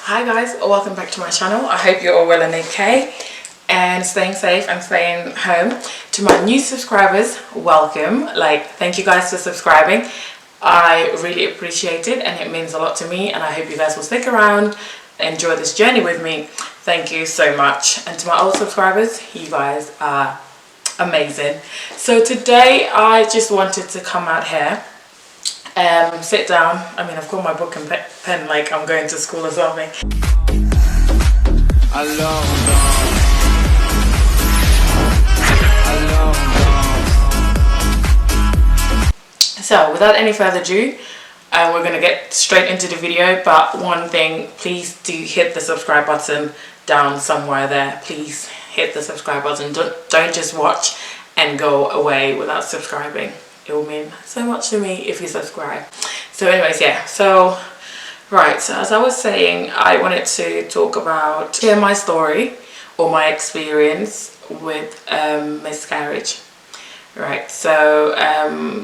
Hi guys, welcome back to my channel. I hope you're all well and okay and staying safe and staying home. To my new subscribers, welcome. Thank you guys for subscribing. I really appreciate it and it means a lot to me, and I hope you guys will stick around, enjoy this journey with me. Thank you so much. And to my old subscribers, you guys are amazing. So today I just wanted to come out here, sit down. I mean, I've got my book and pen like I'm going to school or something. So without any further ado, we're going to get straight into the video. But one thing, please do hit the subscribe button down somewhere there. Please hit the subscribe button. Don't just watch and go away without subscribing. It will mean so much to me if you subscribe. So anyways, yeah, so right, so as I was saying, I wanted to share my story or my experience with miscarriage. Right, so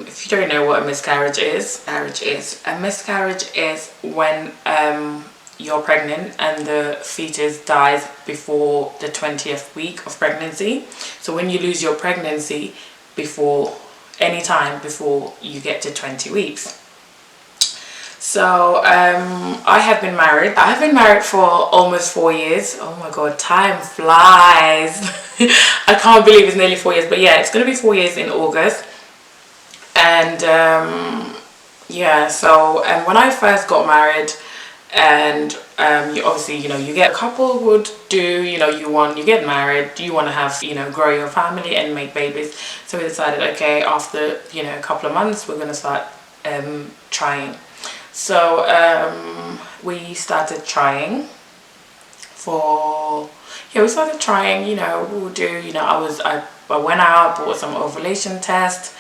if you don't know what a miscarriage is, a miscarriage is when you're pregnant and the fetus dies before the 20th week of pregnancy. So when you lose your pregnancy any time before you get to 20 weeks. So I have been married for almost 4 years. Oh my god, time flies. I can't believe it's nearly 4 years, but yeah, it's gonna be 4 years in August. And yeah, so when I first got married, and you obviously, you get a couple would do, you get married, you want to have, grow your family and make babies. So we decided, okay, after, a couple of months, we're going to start trying. So we started trying we started trying, we'll do, I went out, bought some ovulation tests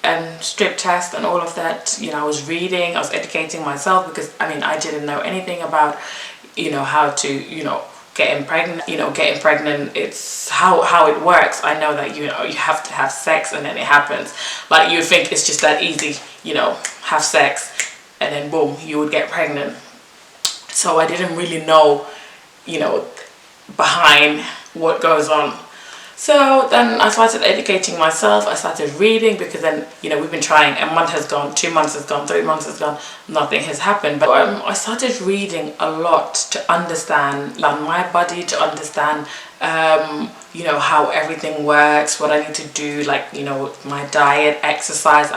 and strip test and all of that. I was reading, I was educating myself, because I didn't know anything about how to getting pregnant. It's how it works. I know that you have to have sex and then it happens. Like, you think it's just that easy, have sex and then boom, you would get pregnant. So I didn't really know behind what goes on. So then I started educating myself, I started reading, because then, we've been trying, a month has gone, 2 months has gone, 3 months has gone, nothing has happened. But I started reading a lot to understand my body, to understand, how everything works, what I need to do, my diet, exercise.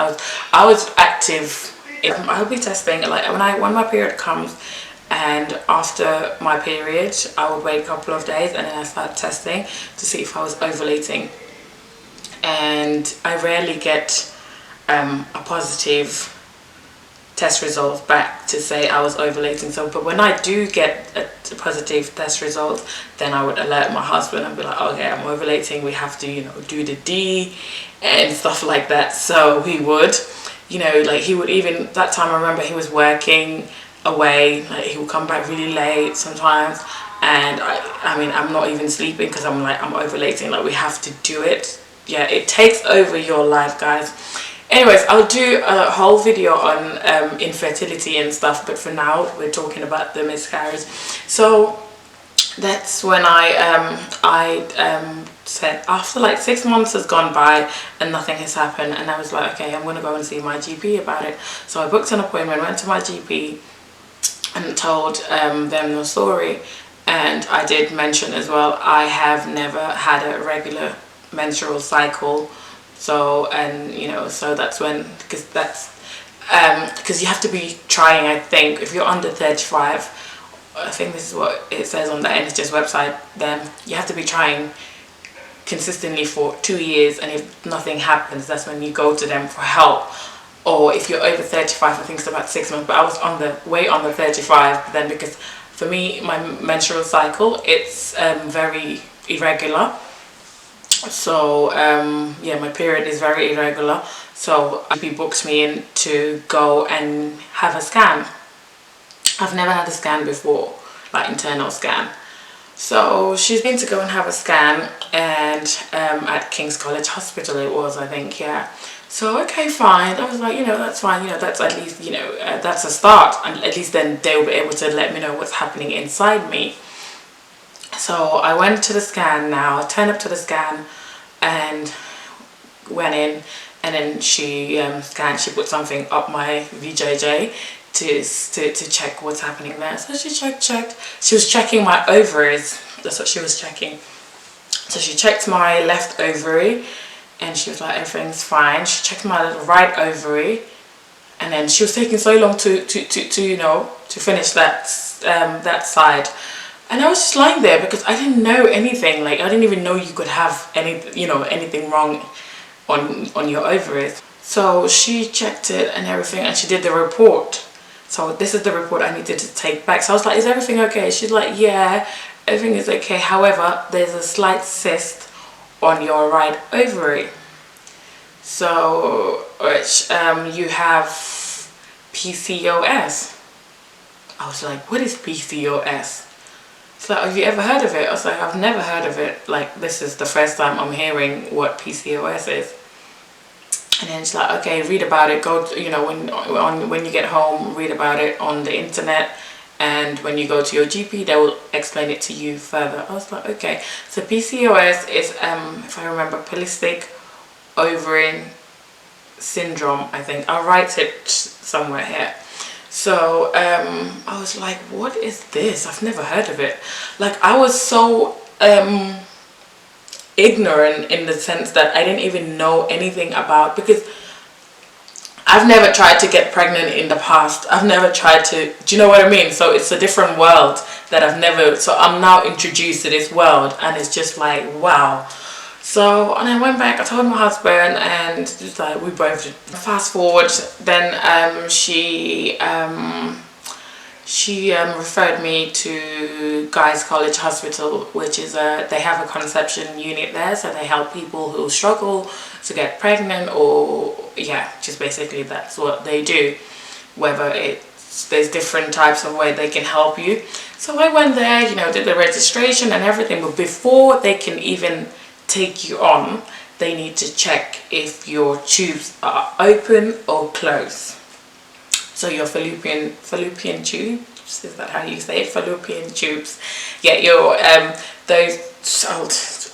I was active. I'll be testing, when my period comes. And after my period, I would wait a couple of days and then I started testing to see if I was ovulating. And I rarely get a positive test result back to say I was ovulating. So, but when I do get a positive test result, then I would alert my husband and be like, okay, I'm ovulating. We have to, do the D and stuff like that. So he would, he would even, that time I remember he was working away, he will come back really late sometimes, and I'm not even sleeping because I'm ovulating. We have to do it. Yeah, it takes over your life, guys. Anyways, I'll do a whole video on infertility and stuff, but for now we're talking about the miscarriage. So that's when I said, after 6 months has gone by and nothing has happened, and I was like, okay, I'm gonna go and see my GP about it. So I booked an appointment, went to my GP and told them the story. And I did mention as well, I have never had a regular menstrual cycle. So, and so that's when, because you have to be trying, I think, if you're under 35, I think this is what it says on the NHS website, then you have to be trying consistently for 2 years, and if nothing happens, that's when you go to them for help. Or if you're over 35, I think it's about 6 months, but I was way under 35 then, because for me, my menstrual cycle, it's very irregular. So yeah, my period is very irregular. So he books me in to go and have a scan. I've never had a scan before, internal scan. So she's been to go and have a scan, and at King's College Hospital it was, I think, yeah. So okay, fine. I was like, that's fine. That's at least, that's a start, and at least then they'll be able to let me know what's happening inside me. So I went to the scan now, turned up to the scan, and went in, and then she scanned. She put something up my VJJ to check what's happening there. So she checked. She was checking my ovaries. That's what she was checking. So she checked my left ovary, and she was like, everything's fine. She checked my right ovary, and then she was taking so long to finish that side. And I was just lying there because I didn't know anything. Like, I didn't even know you could have anything wrong on your ovaries. So she checked it and everything, and she did the report. So this is the report I needed to take back. So I was like, is everything okay? She's like, yeah, everything is okay. However, there's a slight cyst on your right ovary. So which you have PCOS. I was like, what is PCOS? It's like, have you ever heard of it? I was like, I've never heard of it. Like, this is the first time I'm hearing what PCOS is. And then she's like, okay, read about it. Go to, when you get home, read about it on the internet. And when you go to your GP, they will explain it to you further. I was like, okay. So PCOS is, if I remember, polycystic ovarian syndrome, I think. I'll write it somewhere here. So I was like, what is this? I've never heard of it. Like, I was so ignorant in the sense that I didn't even know anything about, because I've never tried to get pregnant in the past. I've never tried to, do you know what I mean? So it's a different world that I'm now introduced to this world, and it's just like, wow. So, and I went back, I told my husband, and just like, we both fast forward, then she referred me to Guy's College Hospital, which is they have a conception unit there, so they help people who struggle to get pregnant, or yeah, just basically that's what they do. Whether there's different types of way they can help you. So I went there, did the registration and everything, but before they can even take you on, they need to check if your tubes are open or closed. So your fallopian tubes, is that how you say it? Fallopian tubes. Yeah, your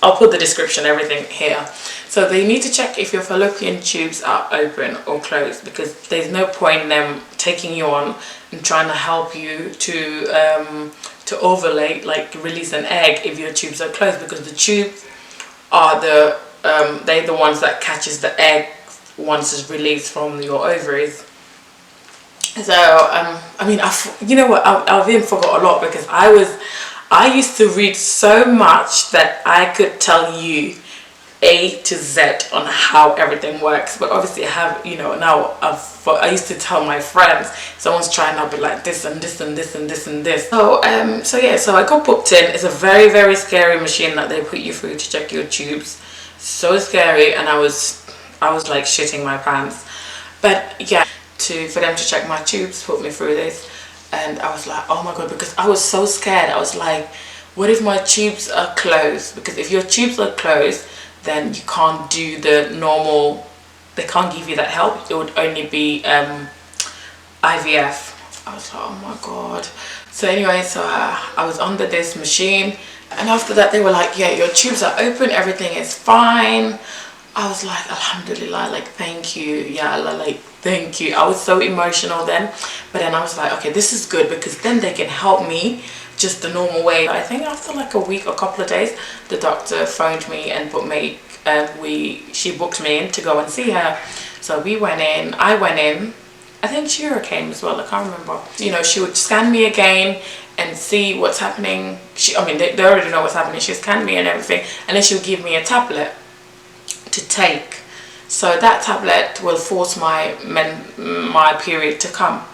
I'll put the description, everything here. So they need to check if your fallopian tubes are open or closed, because there's no point in them taking you on and trying to help you to ovulate, like release an egg, if your tubes are closed, because the tubes are they're the ones that catches the egg once it's released from your ovaries. So I mean, I've even forgot a lot, because I used to read so much that I could tell you A to Z on how everything works. But obviously I have, now I used to tell my friends, someone's trying, I'll be like this and this and this and this and this. So so I got booked in. It's a very, very scary machine that they put you through to check your tubes. So scary, and I was like shitting my pants. But yeah, for them to check my tubes, put me through this, and I was like, oh my god, because I was so scared. I was like, what if my tubes are closed? Because if your tubes are closed, then you can't do the normal, they can't give you that help. It would only be IVF. I was like, oh my god. So anyway, so I was under this machine, and after that they were like, yeah, your tubes are open, everything is fine. I was like, alhamdulillah, like, thank you, yeah, like, thank you. I was so emotional then, but then I was like, okay, this is good, because then they can help me just the normal way. I think after like a week or couple of days, the doctor phoned me and she booked me in to go and see her. So we went in, I went in, I think Shira came as well, I can't remember. She would scan me again and see what's happening. They already know what's happening. She scanned me and everything, and then she would give me a tablet to take. So that tablet will force my period to come.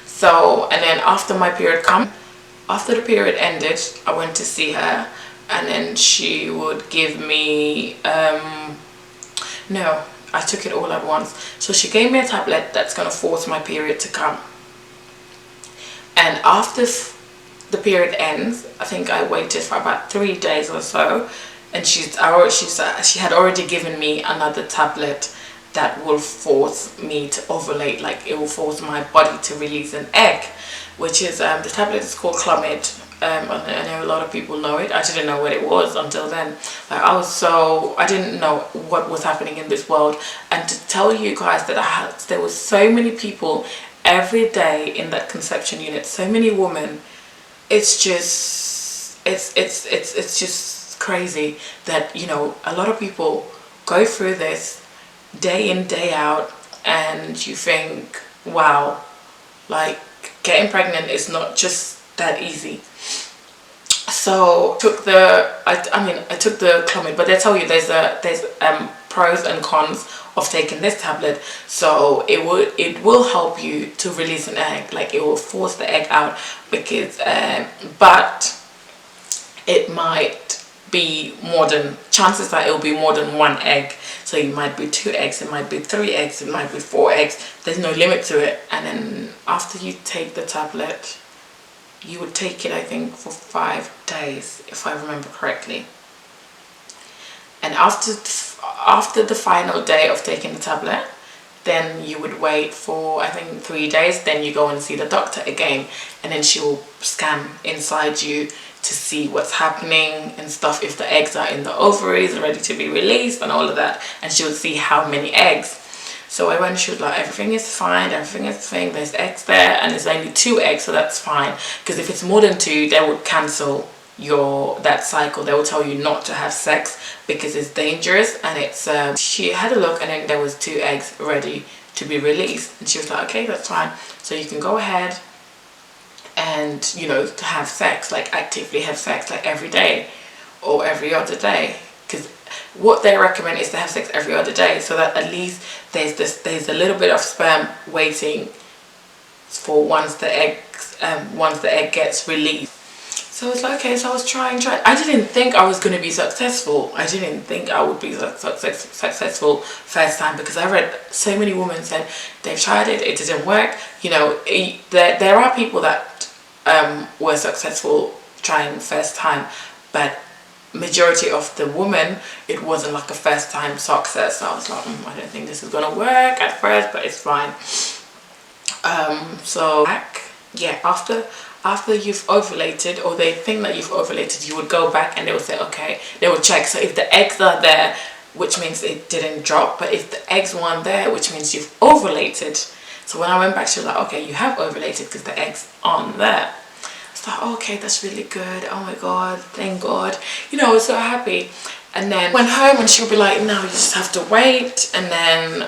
So, and then after the period ended, I went to see her, and then she would give me no, I took it all at once. So she gave me a tablet that's gonna force my period to come. And after the period ends, I think I waited for about 3 days or so, and she had already given me another tablet that will force me to ovulate, like it will force my body to release an egg, which is the tablet is called Clomid. I know a lot of people know it. I didn't know what it was until then. Like I didn't know what was happening in this world. And to tell you guys that there was so many people every day in that conception unit, so many women. It's just crazy that, you know, a lot of people go through this day in, day out, and you think, wow, like getting pregnant is not just that easy. So I took the Clomid, but they tell you there's pros and cons of taking this tablet. So it will help you to release an egg, like it will force the egg out, because but it might be chances that it will be more than 1 egg. So it might be 2 eggs, it might be 3 eggs, it might be 4 eggs. There's no limit to it. And then after you take the tablet, you would take it, I think, for 5 days, if I remember correctly. And after the final day of taking the tablet, then you would wait for, I think, 3 days. Then you go and see the doctor again, and then she will scan inside you to see what's happening and stuff, if the eggs are in the ovaries ready to be released and all of that, and she will see how many eggs. So I went, she was like, everything is fine, there's eggs there, and there's only 2 eggs, so that's fine. Because if it's more than 2, they would cancel that cycle. They will tell you not to have sex because it's dangerous. And it's she had a look, and then there was 2 eggs ready to be released, and she was like, okay, that's fine, so you can go ahead and, you know, to have sex, like actively have sex, like every day or every other day. Because what they recommend is to have sex every other day, so that at least there's a little bit of sperm waiting for once the egg gets released. So it's like, okay, so I was trying. I didn't think I was going to be successful. I didn't think I would be successful first time, because I read so many women said they've tried it, it didn't work. You know, there are people that were successful trying first time, but majority of the women, it wasn't like a first time success. So I was like, I don't think this is gonna work at first, but it's fine. So yeah, after you've ovulated, or they think that you've ovulated, you would go back and they would say, okay, they would check. So if the eggs are there, which means it didn't drop, but if the eggs weren't there, which means you've ovulated. So when I went back, she was like, okay, you have ovulated because the eggs aren't there. I was like, okay, that's really good. Oh my God, thank God. You know, I was so happy. And then went home, and she would be like, no, you just have to wait. And then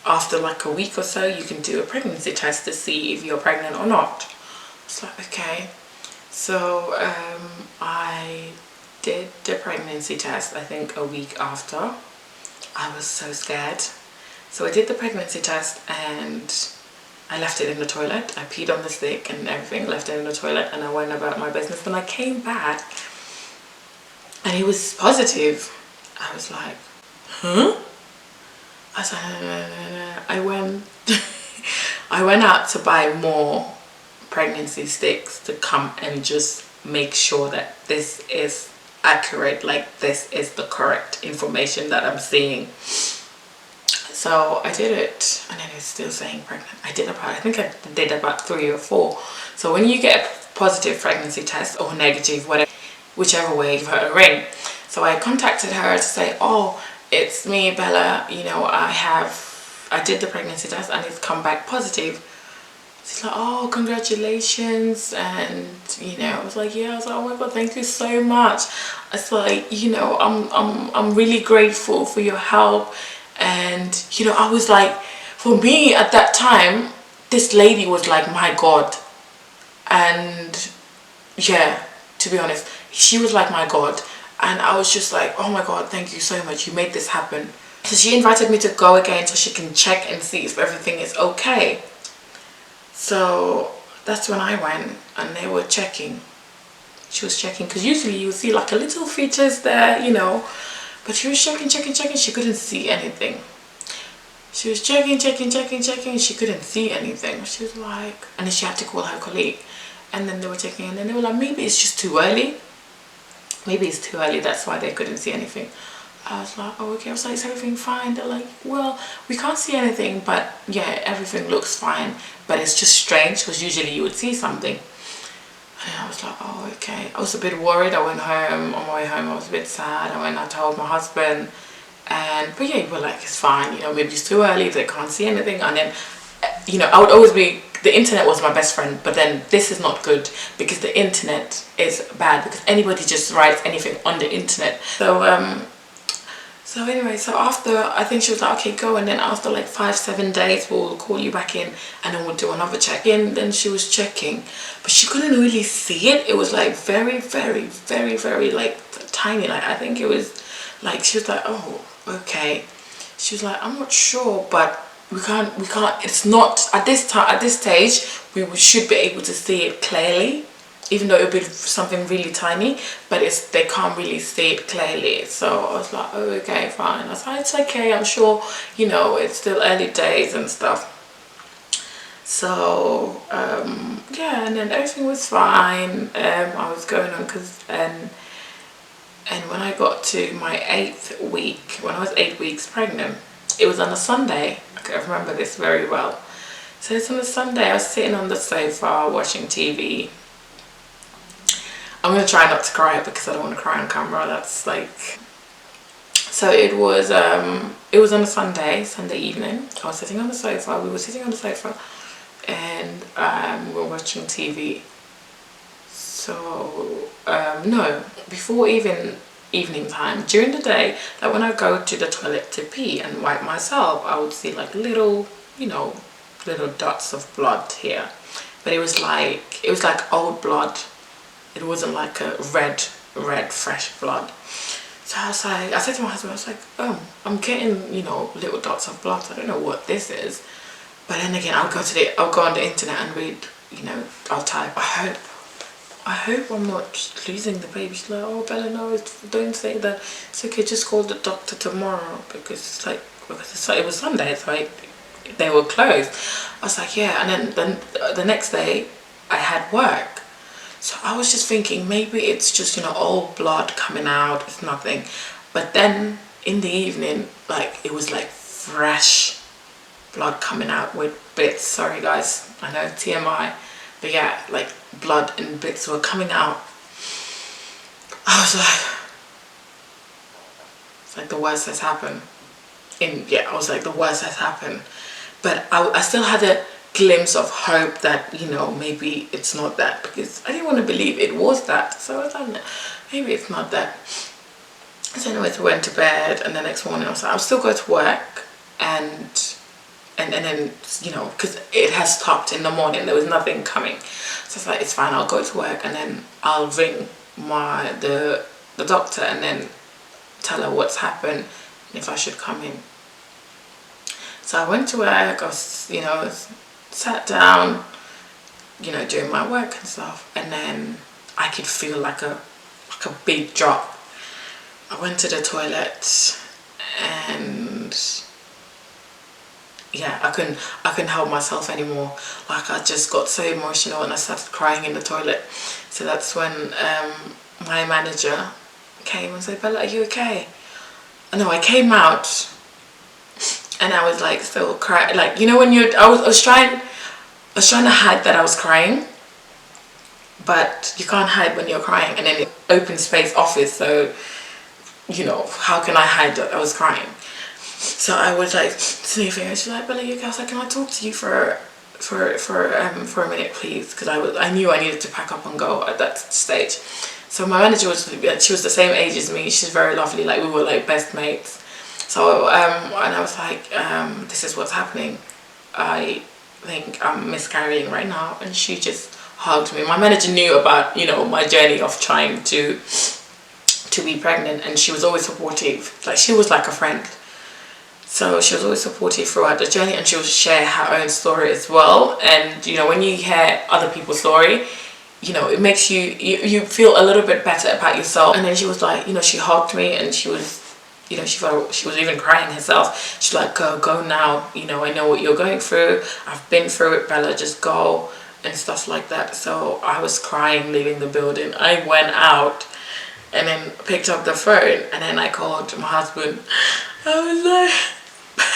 after like a week or so, you can do a pregnancy test to see if you're pregnant or not. It's like, okay. So I did the pregnancy test, I think a week after. I was so scared. So I did the pregnancy test, and I left it in the toilet. I peed on the stick and everything, left it in the toilet, and I went about my business. When I came back and it was positive, I was like, huh? I was like, no. I went out to buy more pregnancy sticks to come and just make sure that this is accurate, like this is the correct information that I'm seeing. So I did it, and then it's still saying pregnant. I think I did about 3 or 4. So when you get a positive pregnancy test, or negative, whatever, whichever way, give her a ring. So I contacted her to say, oh, it's me, Bella, you know, I did the pregnancy test and it's come back positive. She's like, oh, congratulations. And, you know, I was like, yeah. I was like, oh my God, thank you so much. It's like, you know, I'm really grateful for your help. And, you know, I was like, for me at that time, this lady was like my God. And yeah, to be honest, she was like my God. And I was just like, oh my God, thank you so much, you made this happen. So she invited me to go again so she can check and see if everything is okay. So that's when I went, and they were checking. She was checking, because usually you see like a little features there, you know. But she was checking. She couldn't see anything. She was checking. She couldn't see anything. She was like, and then she had to call her colleague. And then they were checking, and then they were like, maybe it's just too early. Maybe it's too early, that's why they couldn't see anything. I was like, oh, okay. I was like, is everything fine? They're like, well, we can't see anything, but yeah, everything looks fine. But it's just strange, because usually you would see something. And I was like, oh, okay. I was a bit worried. I went home. On my way home, I was a bit sad. I told my husband. But yeah, we're like, it's fine. You know, maybe it's too early. They can't see anything. And then, you know, I would always be, the internet was my best friend. But then this is not good, because the internet is bad, because anybody just writes anything on the internet. So anyway, so after, I think she was like, okay, go. And then after like 5-7 days, we'll call you back in, and then we'll do another check. And then she was checking, but she couldn't really see it. It was like very, very, very, very like tiny. Like, I think it was like, she was like, oh, okay. She was like, I'm not sure, but we can't, it's not, at this time, at this stage, we should be able to see it clearly. Even though it would be something really tiny, but they can't really see it clearly. So I was like, oh, okay, fine. I was like, it's okay, I'm sure, you know, it's still early days and stuff. So yeah, and then everything was fine. I was going on, and when I got to my 8th week, when I was 8 weeks pregnant, it was on a Sunday. I remember this very well. So it's on a Sunday. I was sitting on the sofa watching TV. I'm gonna try not to cry, because I don't want to cry on camera. That's like, so it was on a Sunday evening. I was sitting on the sofa. We were sitting on the sofa, and we were watching TV. So no, before even evening time, during the day, that when I go to the toilet to pee and wipe myself, I would see like little, you know, little dots of blood here, but it was like old blood. It wasn't like a red fresh blood. So I was like, I said to my husband, I was like, oh, I'm getting, you know, little dots of blood. I don't know what this is. But then again, I'll go on the internet and read, you know, I'll type, I hope I'm not losing the baby. She's like, oh, Bella, no, don't say that. It's okay, just call the doctor tomorrow, because it was Sunday, it's like they were closed. I was like, yeah. And then the next day I had work. So I was just thinking, maybe it's just, you know, old blood coming out, it's nothing. But then in the evening, like, it was like fresh blood coming out with bits. Sorry guys, I know, TMI. But yeah, like blood and bits were coming out. I was like, it's like the worst has happened. I was like, the worst has happened. But I still had a glimpse of hope that, you know, maybe it's not that, because I didn't want to believe it was that. So I was like, maybe it's not that. So anyways, we went to bed, and the next morning I was like, I'll still go to work, and then, you know, because it has stopped in the morning, there was nothing coming. So I was like, it's fine, I'll go to work, and then I'll ring the doctor and then tell her what's happened and if I should come in. So I went to work. I was, you know, sat down, you know, doing my work and stuff, and then I could feel like a big drop. I went to the toilet, and yeah, I couldn't help myself anymore. Like, I just got so emotional, and I started crying in the toilet. So that's when my manager came and said, Bella, are you okay? No, I came out, and I was like still crying, like, you know, when I was trying to hide that I was crying, but you can't hide when you're crying. And then it's open space office, so, you know, how can I hide that I was crying? So I was like sniffing, and she's like, Bella, you guys, like, can I talk to you for a minute, please? Because I knew I needed to pack up and go at that stage. So my manager she was the same age as me. She's very lovely, like, we were like best mates. So and I was like, this is what's happening. I think I'm miscarrying right now. And she just hugged me. My manager knew about, you know, my journey of trying to be pregnant, and she was always supportive. Like, she was like a friend. So she was always supportive throughout the journey, and she would share her own story as well. And, you know, when you hear other people's story, you know, it makes you feel a little bit better about yourself. And then she was like, you know, she hugged me, and she was, you know, she was even crying herself. She's like, go now, you know, I know what you're going through. I've been through it, Bella, just go. and stuff like that. So I was crying leaving the building. I went out and then picked up the phone, and then I called my husband. I was like,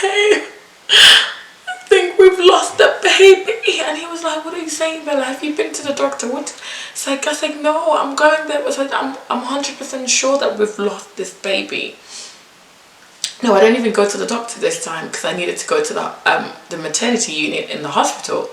babe, I think we've lost the baby. And he was like, what are you saying, Bella? Have you been to the doctor? What? It's like, I was like, no, I'm going there. I was like, I'm 100% sure that we've lost this baby. No, I don't even go to the doctor this time because I needed to go to the maternity unit in the hospital.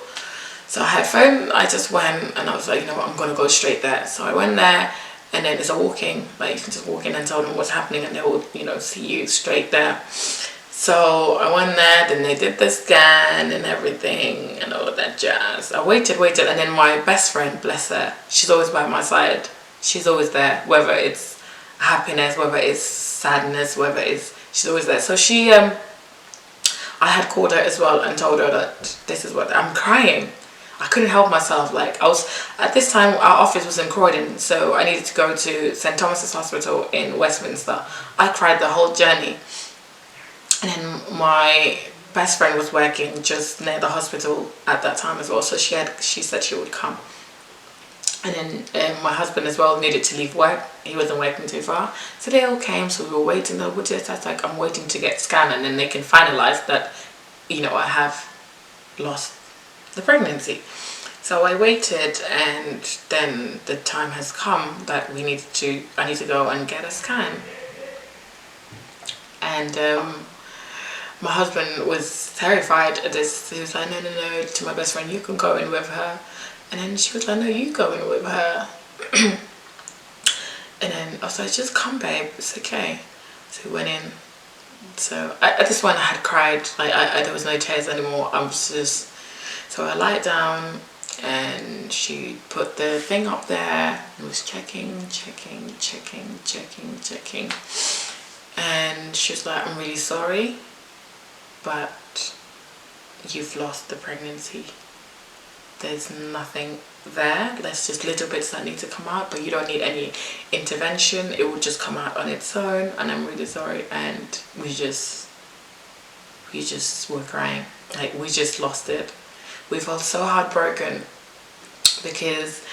So I had phone, I just went, and I was like, you know what, I'm going to go straight there. So I went there, and then it's a walk-in, like you can just walk in and tell them what's happening, and they will, you know, see you straight there. So I went there, then they did the scan and everything and all of that jazz. I waited, and then my best friend, bless her, she's always by my side. She's always there, whether it's happiness, whether it's sadness, whether it's, she's always there. So she, I had called her as well and told her that this is what, I'm crying. I couldn't help myself. Like, I was, at this time our office was in Croydon, so I needed to go to St Thomas's Hospital in Westminster. I cried the whole journey. And then my best friend was working just near the hospital at that time as well, so she said she would come. And then my husband as well needed to leave work. He wasn't working too far, so they all came. So we were waiting. I was like, I'm waiting to get scanned, and then they can finalize that, you know, I have lost the pregnancy. So I waited, and then the time has come that I need to go and get a scan. And my husband was terrified at this. He was like, no, to my best friend, you can go in with her. And then she was like, no, you go in with her. And then I was like, just come, babe, it's okay. So we went in. So at this point I had cried, like there was no tears anymore. I was just, so I lied down, and she put the thing up there and was checking. And she was like, I'm really sorry, but you've lost the pregnancy. There's nothing there. There's just little bits that need to come out, but you don't need any intervention. It will just come out on its own, and I'm really sorry. And we just were crying. Like, we just lost it. We felt so heartbroken because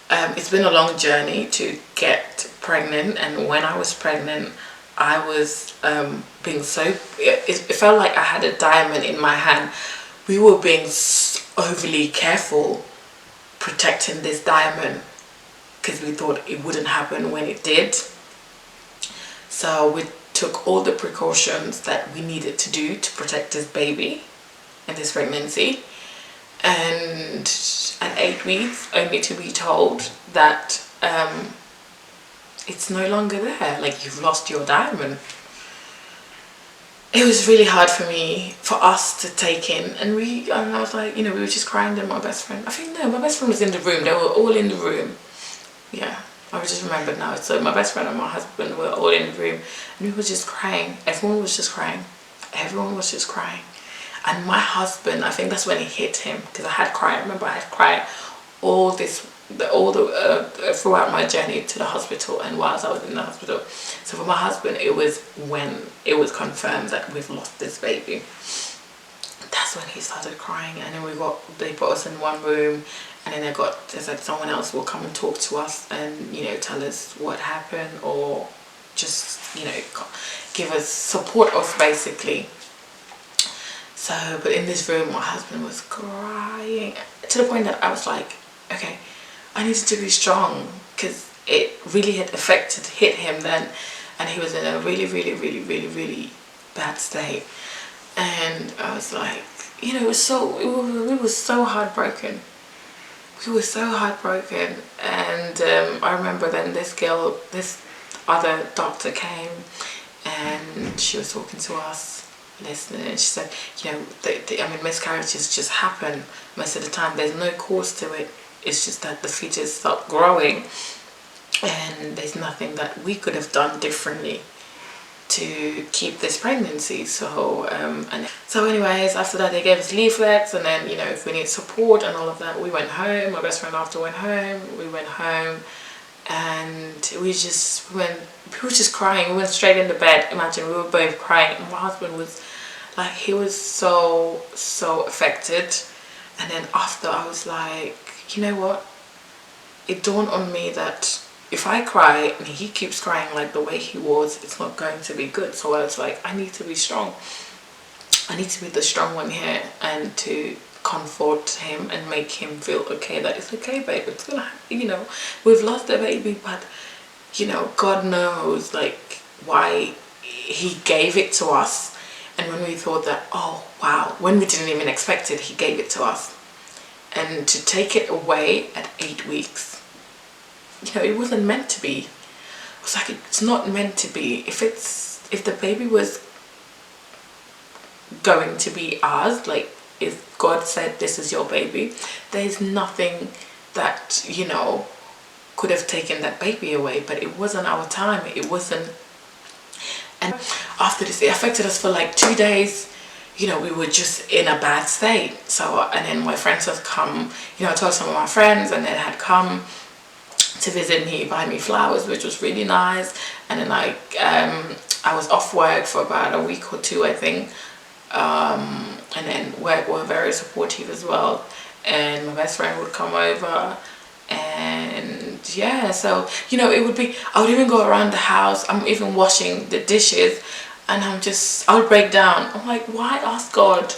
it's been a long journey to get pregnant, and when I was pregnant, I was being so, it felt like I had a diamond in my hand. We were being overly careful protecting this diamond because we thought it wouldn't happen when it did. So we took all the precautions that we needed to do to protect this baby and this pregnancy. And at 8 weeks, only to be told that it's no longer there, like, you've lost your diamond. It was really hard for us to take in, and I was like, you know, we were just crying. Then my best friend, I think, no, my best friend was in the room. They were all in the room. Yeah, I just remembered now. So my best friend and my husband were all in the room, and we were just crying. Everyone was just crying. And my husband, I think that's when it hit him, because I had cried. I remember I had cried all throughout my journey to the hospital and whilst I was in the hospital. So for my husband, it was when it was confirmed that we've lost this baby. That's when he started crying, and then they put us in one room, and then they said someone else will come and talk to us and, you know, tell us what happened, or just, you know, support us basically. So, but in this room, my husband was crying to the point that I was like, okay, I needed to be strong, because it really had hit him then, and he was in a really bad state. And I was like, you know, we were so heartbroken. And I remember then this other doctor came, and she was talking to us, listening, and she said, you know, miscarriages just happen most of the time. There's no cause to it. It's just that the fetus stopped growing, and there's nothing that we could have done differently to keep this pregnancy. So anyways, after that they gave us leaflets, and then, you know, if we need support and all of that, we went home. My best friend after went home. We went home, and we were just crying. We went straight into bed. Imagine, we were both crying. My husband was like, he was so affected And then after, I was like, you know what, it dawned on me that if I cry and he keeps crying like the way he was, it's not going to be good. So I was like, I need to be strong. I need to be the strong one here, and to comfort him and make him feel okay, that it's okay, babe, it's gonna happen, you know, we've lost a baby, but you know, God knows like why he gave it to us. And when we thought that, oh wow, when we didn't even expect it, he gave it to us, and to take it away at 8 weeks, you know, it wasn't meant to be. It was like, it's not meant to be. If the baby was going to be ours, like if God said this is your baby, there's nothing that, you know, could have taken that baby away. But it wasn't our time, it wasn't. And after this, it affected us for like 2 days. You know, we were just in a bad state. So, and then my friends had come, you know, I told some of my friends, and they had come to visit me, buy me flowers, which was really nice. And then I was off work for about a week or two, I think. And then work were very supportive as well. And my best friend would come over, and yeah, so, you know, it would be, I would even go around the house, I'm even washing the dishes, and I would break down. I'm like, why us, God?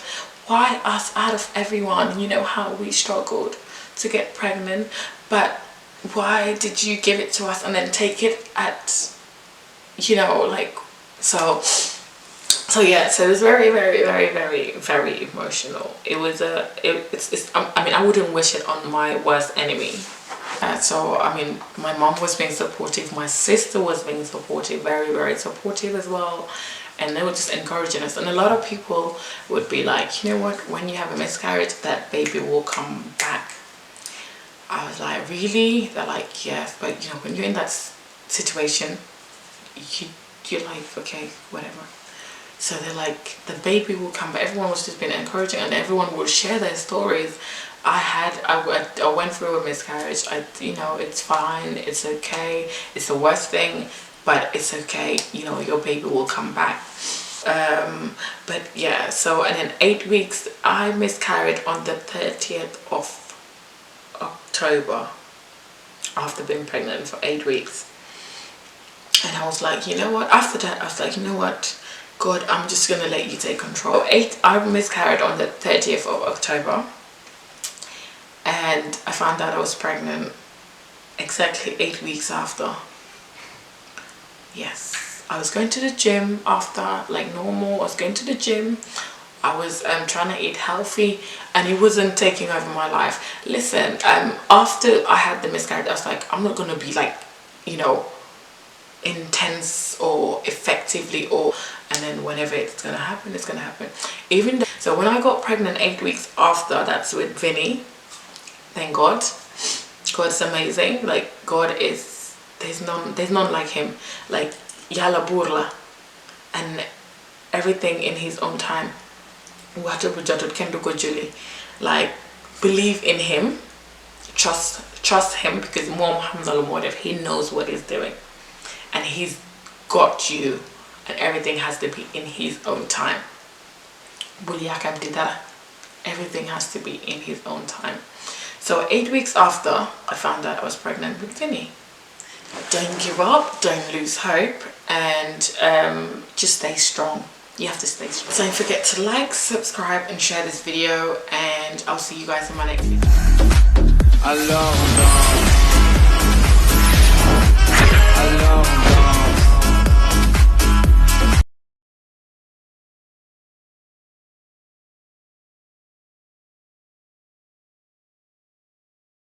Why us out of everyone? You know how we struggled to get pregnant, but why did you give it to us and then take it at, you know, like, so yeah, so it was very, very, very, very, very emotional. It was I mean, I wouldn't wish it on my worst enemy. So I mean, my mom was being supportive, my sister was being supportive, very, very supportive as well, and they were just encouraging us. And a lot of people would be like, you know what, when you have a miscarriage, that baby will come back. I was like, really? They're like, yes, but you know, when you're in that situation, you're like, okay, whatever. So they're like, the baby will come back. Everyone was just being encouraging, and everyone would share their stories. I went through a miscarriage. You know, it's fine, it's okay, it's the worst thing, but it's okay, you know, your baby will come back. But yeah, so, and then 8 weeks, I miscarried on the 30th of October after being pregnant for 8 weeks. And I was like, you know what, after that I was like, you know what, God, I'm just gonna let you take control. I miscarried on the 30th of October, and I found out I was pregnant exactly 8 weeks after. Yes, I was going to the gym after, like normal. I was going to the gym. I was trying to eat healthy, and it wasn't taking over my life. Listen, after I had the miscarriage, I was like, I'm not gonna be like, you know, intense or effectively, or, and then whenever it's gonna happen, it's gonna happen. So when I got pregnant 8 weeks after, that's with Vinny. Thank God. God's amazing. Like, God is, there's none like him. Like, yalla burla, and everything in his own time. Like, believe in him, trust him, because he knows what he's doing, and he's got you, and everything has to be in his own time. Everything has to be in his own time. So 8 weeks after, I found out I was pregnant with Vinny. Don't give up, don't lose hope, and just stay strong. You have to stay strong. Don't forget to like, subscribe, and share this video, and I'll see you guys in my next video.